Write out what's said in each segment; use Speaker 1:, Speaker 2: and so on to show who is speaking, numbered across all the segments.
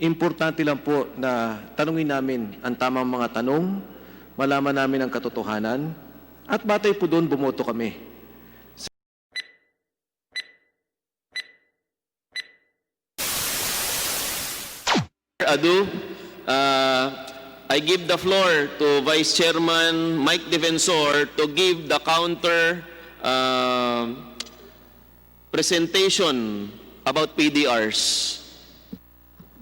Speaker 1: Importante lang po na tanungin namin ang tamang mga tanong, malaman namin ang katotohanan, at batay po doon bumoto kami.
Speaker 2: Ado, I give the floor to Vice Chairman Mike Defensor to give the counter presentation about PDRs.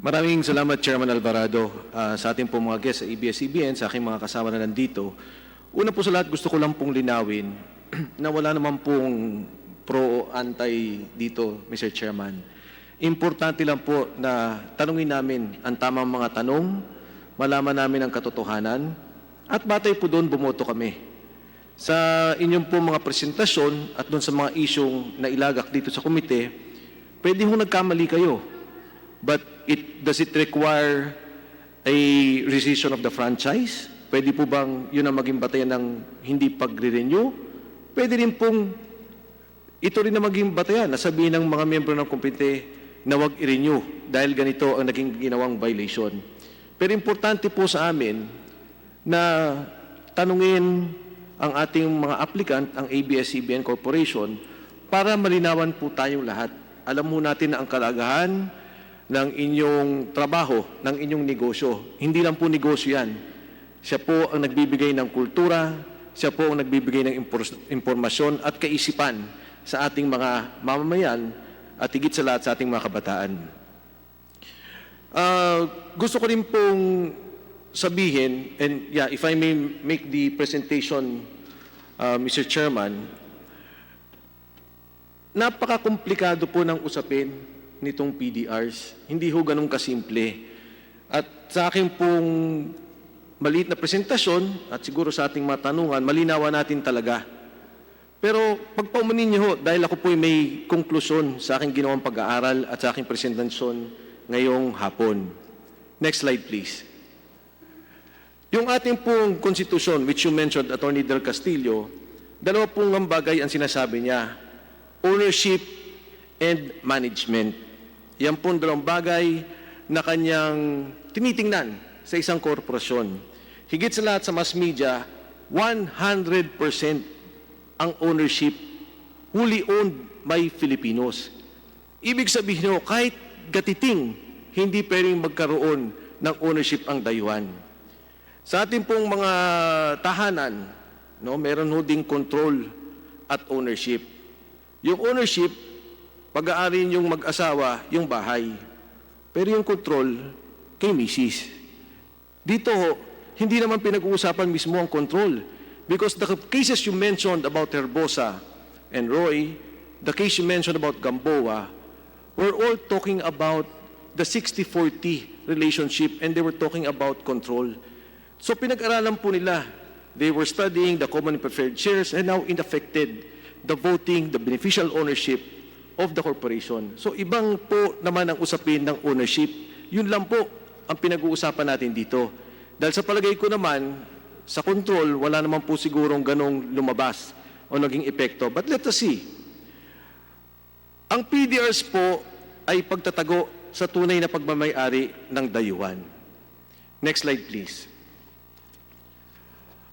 Speaker 1: Maraming salamat, Chairman Alvarado, sa ating pong mga guests sa Abs-Cbn, sa aking mga kasama na nandito. Una po sa lahat, gusto ko lang pong linawin na wala naman pong pro o anti dito, Mr. Chairman. Importante lang po na tanungin namin ang tamang mga tanong, malaman namin ang katotohanan, at batay po doon bumoto kami. Sa inyong po mga presentasyon at doon sa mga isyong nailagak dito sa komite, pwede ho nagkamali kayo. But does it require a rescission of the franchise? Pwede po bang yun ang maging batayan ng hindi pag-renew? Pwede rin pong ito rin na maging batayan na sabihin ng mga miyembro ng komite na wag i-renew dahil ganito ang naging ginawang violation. Pero importante po sa amin na tanungin ang ating mga applicant, ang Abs-Cbn Corporation, para malinawan po tayong lahat. Alam mo natin na ang kalagahan ng inyong trabaho, ng inyong negosyo. Hindi lang po negosyo yan. Siya po ang nagbibigay ng kultura, siya po ang nagbibigay ng impormasyon at kaisipan sa ating mga mamamayan at higit sa lahat sa ating mga kabataan. Gusto ko rin pong sabihin, and yeah, if I may make the presentation, Mr. Chairman, napaka-komplikado po ng usapin nitong PDRs. Hindi ho ganun kasimple. At sa akin pong maliit na presentasyon, at siguro sa ating mga tanungan, malinawan natin talaga. Pero pagpaumanin niyo ho, dahil ako po may konklusyon sa aking ginawang pag-aaral at sa aking presentasyon ngayong hapon. Next slide, please. Yung ating pong konstitusyon, which you mentioned, Atty. Del Castillo, dalawa pong ang bagay ang sinasabi niya, ownership and management. Yan pong dalawang bagay na kanyang tinitingnan sa isang korporasyon. Higit sa lahat sa mass media, 100% ang ownership wholly owned by Filipinos. Ibig sabihin ho, kahit gatiting, hindi pwedeng magkaroon ng ownership ang dayuhan. Sa ating pong mga tahanan, no, meron ho ding control at ownership. Yung ownership, pag-aari yung mag-asawa, yung bahay. Pero yung control, kay misis. Dito, hindi naman pinag-uusapan mismo ang control. Because the cases you mentioned about Herbosa and Roy, the case you mentioned about Gamboa, we're all talking about the 60-40 relationship and they were talking about control. So pinag-aralan po nila. They were studying the common preferred shares and now inaffected the voting, the beneficial ownership of the corporation. So ibang po naman ang usapin ng ownership. Yun lang po ang pinag-uusapan natin dito. Dahil sa palagay ko naman, sa control, wala naman po sigurong ganong lumabas o naging epekto. But let us see. Ang PDRs po ay pagtatago sa tunay na pagmamay-ari ng dayuhan. Next slide, please.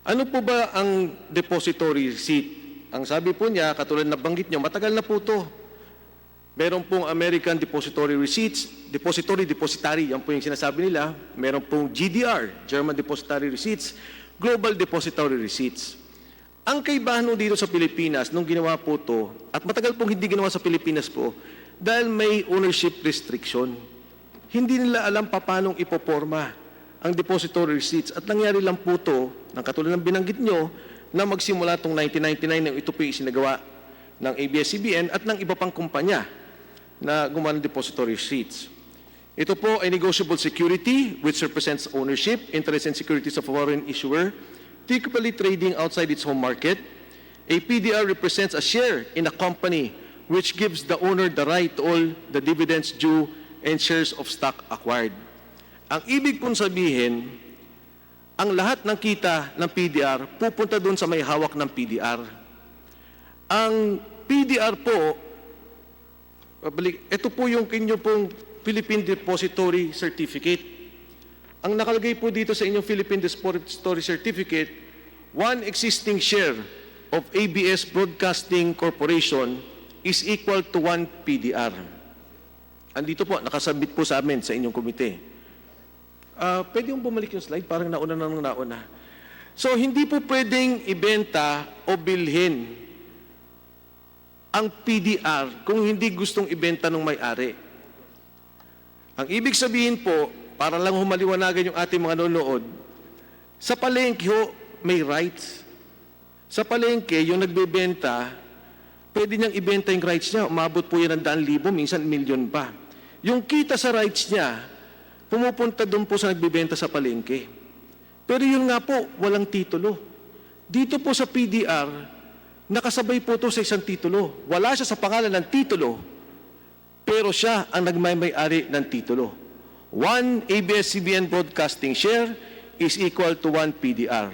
Speaker 1: Ano po ba ang depository receipt? Ang sabi po niya, katulad na banggit niyo, matagal na po ito. Meron pong American Depository Receipts, Depository, yan po yung sinasabi nila. Meron pong GDR, German Depository Receipts, Global Depository Receipts. Ang kaibahan dito sa Pilipinas, nung ginawa po ito, at matagal pong hindi ginawa sa Pilipinas po, dahil may ownership restriction, hindi nila alam paano ipoporma ang depository receipts. At nangyari lang po ito, ng katulad ng binanggit nyo, na magsimula itong 1999 nang ito po yung isinagawa ng Abs-Cbn at ng iba pang kumpanya na gumawa ng depository receipts. Ito po ay negotiable security which represents ownership, interest and securities of a foreign issuer, typically trading outside its home market. A PDR represents a share in a company which gives the owner the right to all the dividends due and shares of stock acquired. Ang ibig pong sabihin, ang lahat ng kita ng PDR pupunta doon sa may hawak ng PDR. Ang PDR po, ito po yung kinyo pong Philippine Depository Certificate. Ang nakalagay po dito sa inyong Philippine Depository Certificate, one existing share of ABS Broadcasting Corporation is equal to 1 PDR. Andito po, nakasabit po sa amin sa inyong komite. Pwede yung bumalik yung slide, parang nauna. So, hindi po pwedeng ibenta o bilhin ang PDR kung hindi gustong ibenta ng may-ari. Ang ibig sabihin po, para lang humaliwanagan yung ating mga nanonood, sa palengke ho, may rights. Sa palengke, yung nagbebenta, pwede niyang ibenta yung rights niya. Umabot po yan ng 100,000, minsan milyon pa. Yung kita sa rights niya, pumupunta doon po sa nagbebenta sa palengke. Pero yun nga po, walang titulo. Dito po sa PDR, nakasabay po ito sa isang titulo. Wala siya sa pangalan ng titulo, pero siya ang nagmamay-ari ng titulo. 1 ABS-CBN broadcasting share is equal to 1 PDR.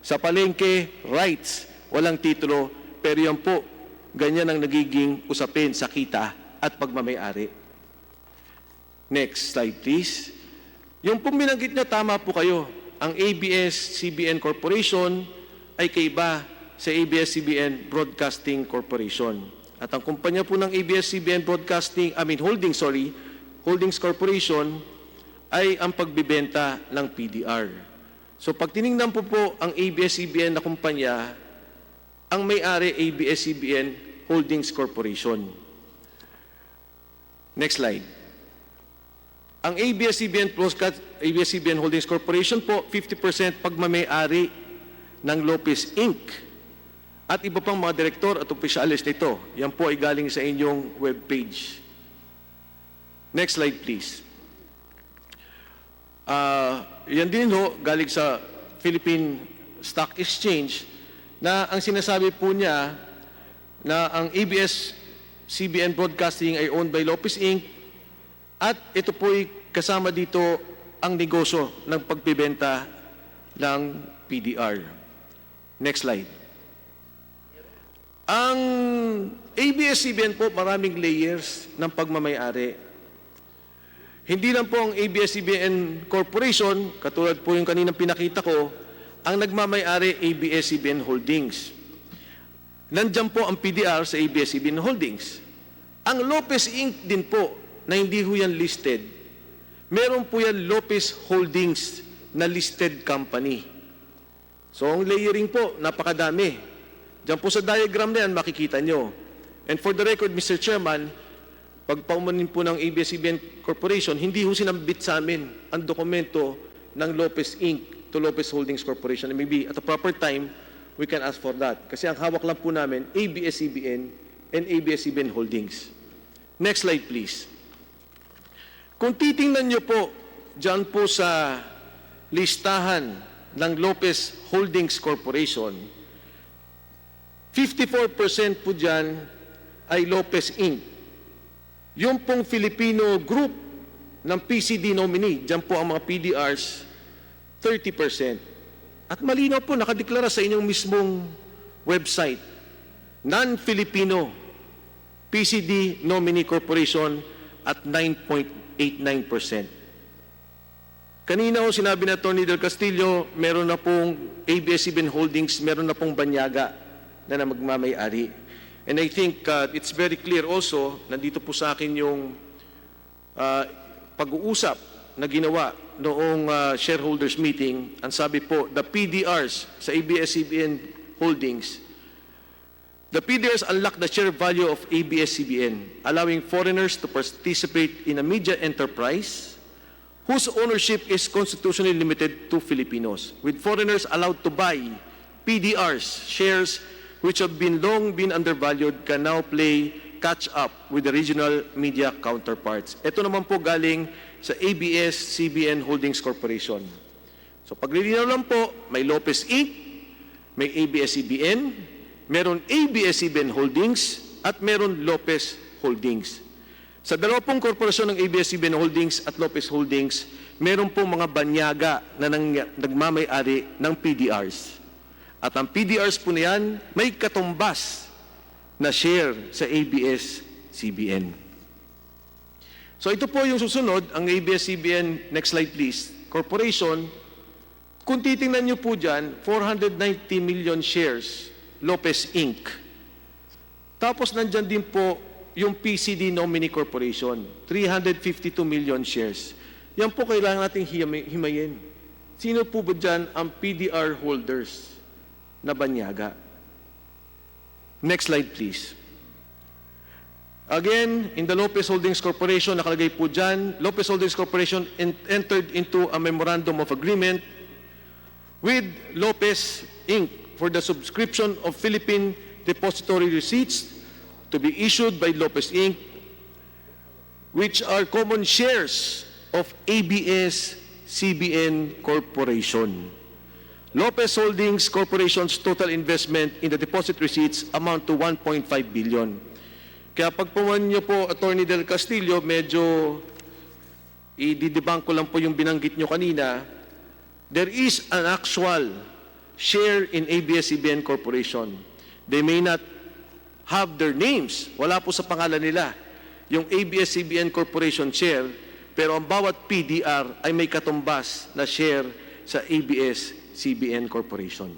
Speaker 1: Sa palengke, rights, walang titulo, pero yan po, ganyan ang nagiging usapin sa kita at pagmamay-ari. Next slide, please. Yung pong binanggit niya, tama po kayo. Ang ABS-CBN Corporation ay kaiba sa ABS-CBN Broadcasting Corporation. At ang kumpanya po ng ABS-CBN Holdings Corporation ay ang pagbibenta ng PDR. So pag tinignan po ang ABS-CBN na kumpanya, ang may-ari ABS-CBN Holdings Corporation. Next slide. Ang ABS-CBN Holdings Corporation po, 50% pagmamay-ari ng Lopez Inc. At iba pang mga direktor at opisyalis nito. Yan po ay galing sa inyong webpage. Next slide, please. Yan din ho, galing sa Philippine Stock Exchange, na ang sinasabi po niya na ang ABS-CBN Broadcasting ay owned by Lopez Inc. At ito po ay kasama dito ang negosyo ng pagbibenta ng PDR. Next slide. Ang ABS-CBN po, maraming layers ng pagmamay-ari. Hindi lang po ang ABS-CBN Corporation, katulad po yung kaninang pinakita ko, ang nagmamay-ari ABS-CBN Holdings. Nandiyan po ang PDR sa ABS-CBN Holdings. Ang Lopez Inc. din po, na hindi ho yan listed, meron po yan Lopez Holdings na listed company. So ang layering po, napakadami. Diyan po sa diagram na yan, makikita nyo. And for the record, Mr. Chairman, pag paumanin po ng ABS-CBN Corporation, hindi ho sinambit sa amin ang dokumento ng Lopez Inc. to Lopez Holdings Corporation. And maybe at a proper time, we can ask for that. Kasi ang hawak lang po namin, ABS-CBN and ABS-CBN Holdings. Next slide, please. Kung titingnan nyo po, dyan po sa listahan ng Lopez Holdings Corporation, 54% po dyan ay Lopez Inc. Yung pong Filipino group ng PCD nominee, dyan po ang mga PDRs, 30%. At malinaw po, nakadeklara sa inyong mismong website, non-Filipino PCD nominee corporation at 9.89%. Kanina ho sinabi na Atty. Del Castillo, meron na pong ABS-CBN Holdings, meron na pong banyaga na magmamay-ari. And I think it's very clear also, nandito po sa akin yung pag-uusap na ginawa noong shareholders meeting. Ang sabi po, the PDRs sa ABS-CBN Holdings, the PDRs unlock the share value of ABS-CBN, allowing foreigners to participate in a media enterprise whose ownership is constitutionally limited to Filipinos, with foreigners allowed to buy PDRs, shares which have long been undervalued, can now play catch-up with the regional media counterparts. Ito naman po galing sa ABS-CBN Holdings Corporation. So paglilinaw lang po, may Lopez Inc., may ABS-CBN, meron ABS-CBN Holdings, at meron Lopez Holdings. Sa dalawang korporasyon ng ABS-CBN Holdings at Lopez Holdings, meron po mga banyaga na nagmamay-ari ng PDRs. At ang PDRs po na yan, may katumbas na share sa ABS-CBN. So ito po yung susunod, ang ABS-CBN, next slide please, Corporation. Kung titingnan nyo po dyan, 490 million shares, Lopez Inc. Tapos nandyan din po yung PCD Nominee Corporation, 352 million shares. Yan po kailangan nating himayin. Sino po ba dyan ang PDR holders na banyaga? Next slide please. Again, in the Lopez Holdings Corporation, nakalagay po dyan, Lopez Holdings Corporation entered into a memorandum of agreement with Lopez Inc. for the subscription of Philippine depository receipts to be issued by Lopez Inc., which are common shares of ABS-CBN Corporation. Lopez Holdings Corporation's total investment in the deposit receipts amount to 1.5 billion. Kaya pag puman niyo po, Atty. Del Castillo, medyo i-debunk ko lang po yung binanggit niyo kanina, there is an actual share in ABS-CBN Corporation. They may not have their names. Wala po sa pangalan nila yung ABS-CBN Corporation share, pero ang bawat PDR ay may katumbas na share sa ABS-CBN Corporation.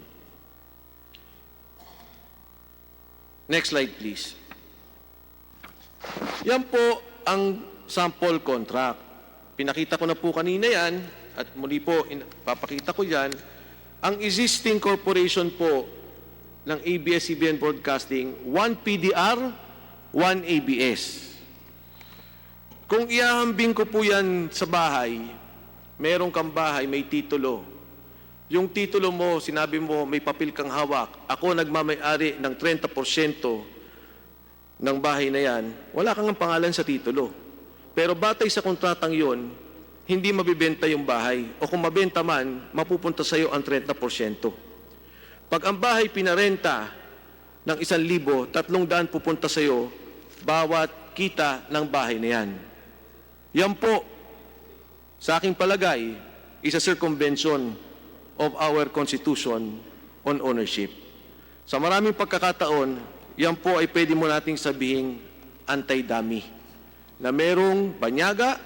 Speaker 1: Next slide, please. Yan po ang sample contract. Pinakita ko na po kanina yan, at muli po, papakita ko yan. Ang existing corporation po ng ABS-CBN Broadcasting, 1 PDR, 1 ABS. Kung iahambing ko po yan sa bahay, meron kang bahay, may titulo. Yung titulo mo, sinabi mo, may papel kang hawak. Ako nagmamay-ari ng 30% ng bahay na yan, wala kang pangalan sa titulo. Pero batay sa kontratang yon, hindi mabibenta yung bahay. O kung mabenta man, mapupunta sa iyo ang 30%. Pag ang bahay pinarenta ng 1,000, 300 pupunta sa iyo, bawat kita ng bahay na yan. Yan po, sa aking palagay, is a circumvention of our Constitution on ownership. Sa maraming pagkakataon, yan po ay pwede mo nating sabihing anti-dummy. Na merong banyaga,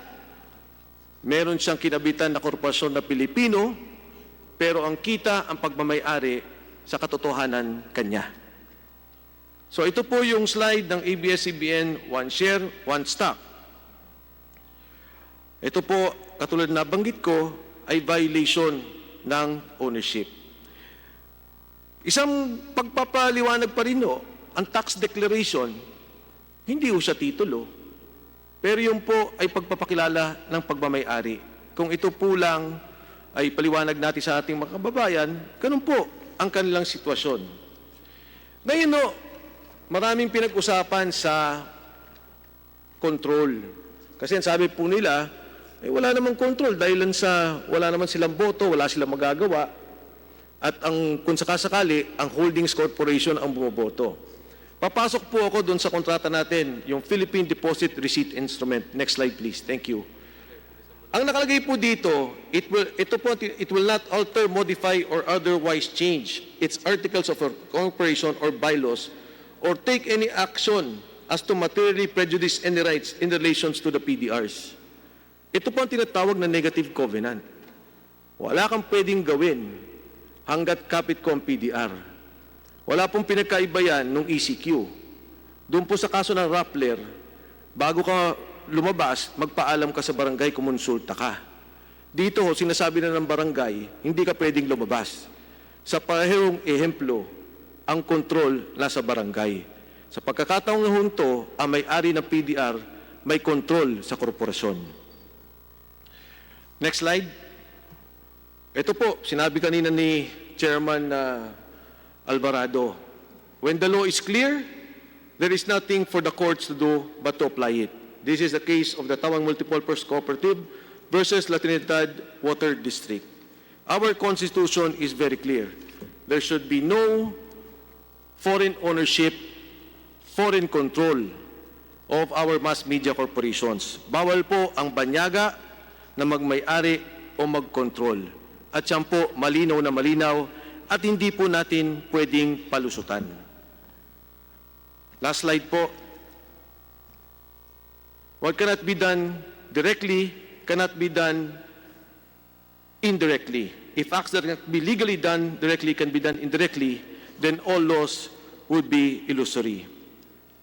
Speaker 1: meron siyang kinabitan na korporasyon na Pilipino, pero ang kita, ang pagmamay-ari sa katotohanan kanya. So ito po yung slide ng ABS-CBN, 1 share, 1 stock. Ito po, katulad na banggit ko, ay violation ng ownership. Isang pagpapaliwanag pa rin ang tax declaration, hindi ho siya titulo. Pero yun po ay pagpapakilala ng pagmamay-ari. Kung ito po lang ay paliwanag natin sa ating mga kababayan, ganun po ang kanilang sitwasyon. Ngayon maraming pinag-usapan sa control. Kasi ang sabi po nila, wala namang control dahil sa wala naman silang boto, wala silang magagawa. At kung sakasakali, ang holdings corporation ang bumoboto. Papasok po ako doon sa kontrata natin, yung Philippine Deposit Receipt Instrument. Next slide please. Thank you. Ang nakalagay po dito, it will not alter, modify, or otherwise change its articles of incorporation or bylaws or take any action as to materially prejudice any rights in relations to the PDRs. Ito po ang tinatawag na negative covenant. Wala kang pwedeng gawin hanggat kapit ko ang PDR. Wala pong pinagkaiba yan nung ECQ. Doon po sa kaso ng Rappler, bago ka lumabas, magpaalam ka sa barangay, kumonsulta ka. Dito, sinasabi na ng barangay, hindi ka pwedeng lumabas. Sa parehong ehemplo, ang kontrol nasa barangay. Sa pagkakataong nahunto, ang may-ari ng PDR may kontrol sa korporasyon. Next slide. Ito po, sinabi kanina ni Chairman Alvarado, when the law is clear, there is nothing for the courts to do but to apply it. This is the case of the Tawang Multipurpose Cooperative versus La Trinidad Water District. Our Constitution is very clear. There should be no foreign ownership, foreign control of our mass media corporations. Bawal po ang banyaga na magmay-ari o mag-control. At yan po, malinaw na malinaw, at hindi po natin pwedeng palusutan. Last slide po. What cannot be done directly cannot be done indirectly. If acts that can be legally done directly can be done indirectly, then all laws would be illusory.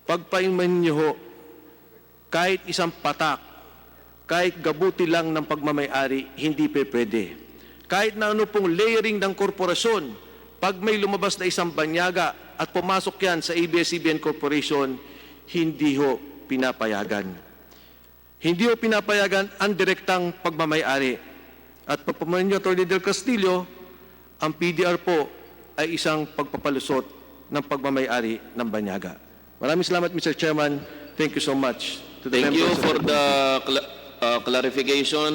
Speaker 1: Pagpainman niyo ho, kahit isang patak, kahit gabuti lang ng pagmamayari, hindi pwede. Kahit na ano pong layering ng korporasyon, pag may lumabas na isang banyaga at pumasok yan sa ABS-CBN Corporation, hindi ho pinapayagan. Hindi ho pinapayagan ang direktang pagmamayari. At pagpamanin niyo, Atty. Del Castillo, ang PDR po ay isang pagpapalusot ng pagmamayari ng banyaga. Maraming salamat, Mr. Chairman. Thank you so much. To the
Speaker 2: Thank you
Speaker 1: members of
Speaker 2: for the clarification.